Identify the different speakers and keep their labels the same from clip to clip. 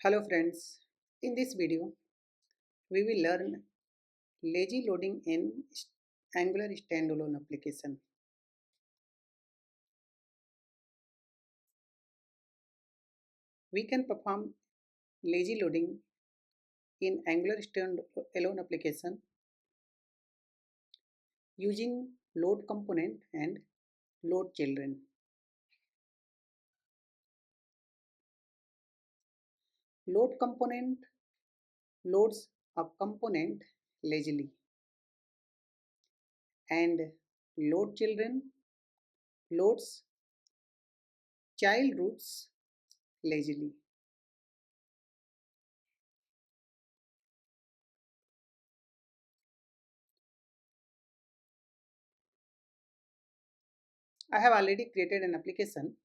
Speaker 1: Hello friends, in this video we will learn lazy loading in Angular standalone application. We can perform lazy loading in Angular standalone application using loadComponent and loadChildren. LoadComponent loads a component lazily and loadChildren loads child roots lazily. I have already created an application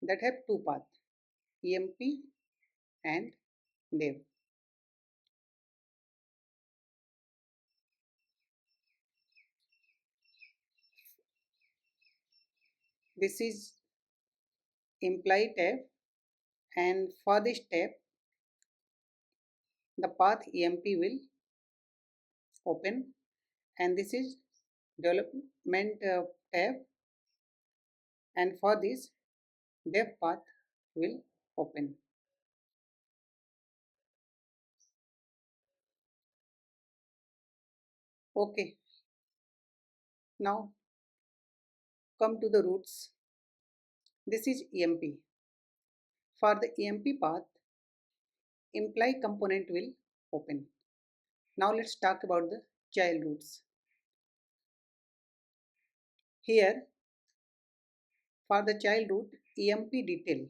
Speaker 1: that have two paths, emp and dev. This is imply tab, and for this tab the path emp will open, and this is development tab, and for this dev path will open. Okay, now come to the roots. This is emp. For the emp path, imply component will open. Now let's talk about the child roots. Here for the child root emp detail,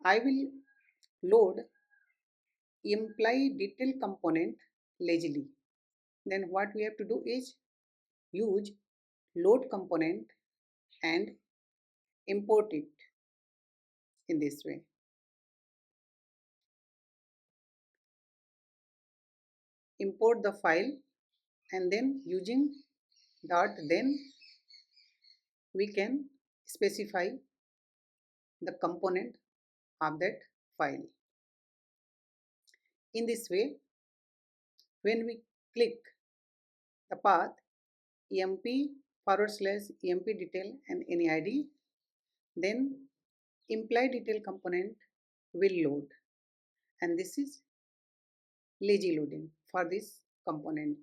Speaker 1: I will load imply detail component lazily. Then what we have to do is use load component and import it in this way. Import the file, and then using dot then we can specify the component of that file. In this way, when we click the path emp /emp detail and any id, then imply detail component will load, and this is lazy loading for this component.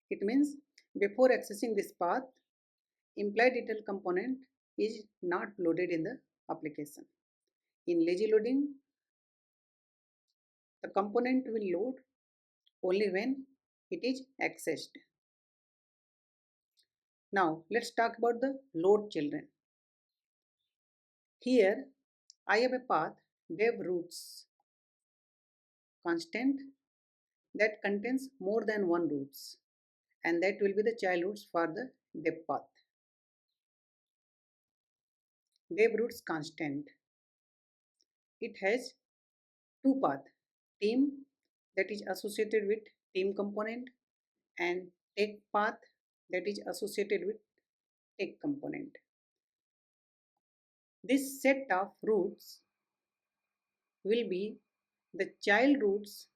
Speaker 1: It means before accessing this path, imply detail component is not loaded in the application. In lazy loading, the component will load only when it is accessed. Now let's talk about the load children. Here I have a path dev roots constant that contains more than one roots, and that will be the child roots for the dev path. Dev roots constant. It has two paths, team that is associated with team component and tech path that is associated with tech component. This set of roots will be the child roots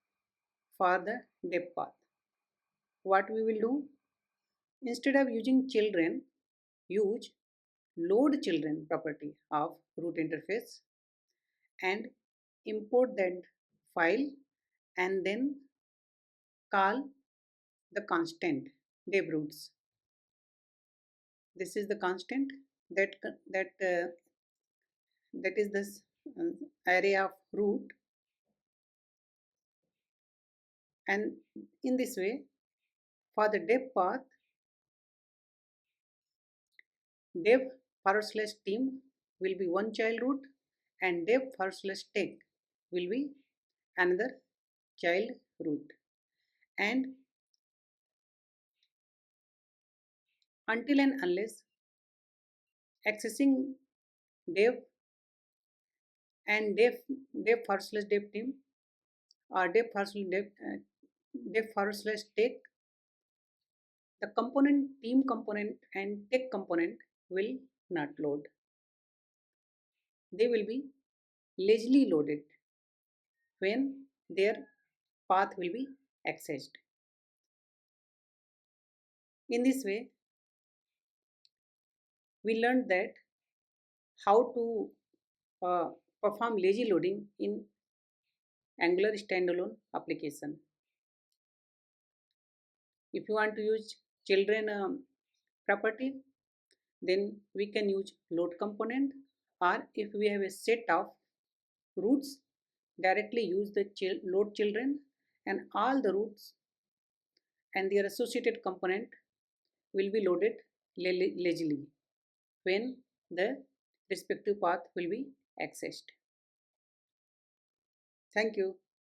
Speaker 1: for the dev path. What we will do? Instead of using children, use load children property of root interface and import that file, and then call the constant dev roots. This is the constant that is this array of root, and in this way for the dev path, dev /team will be one child root and dev /tech will be another child root. And until and unless accessing dev and dev /dev team or dev /tech, the component, team component and tech component will not load. They will be lazily loaded when their path will be accessed. In this way, we learned that how to perform lazy loading in Angular standalone application. If you want to use children property, then we can use load component, or if we have a set of roots, directly use the load children, and all the roots and their associated component will be loaded lazily when the respective path will be accessed. Thank you.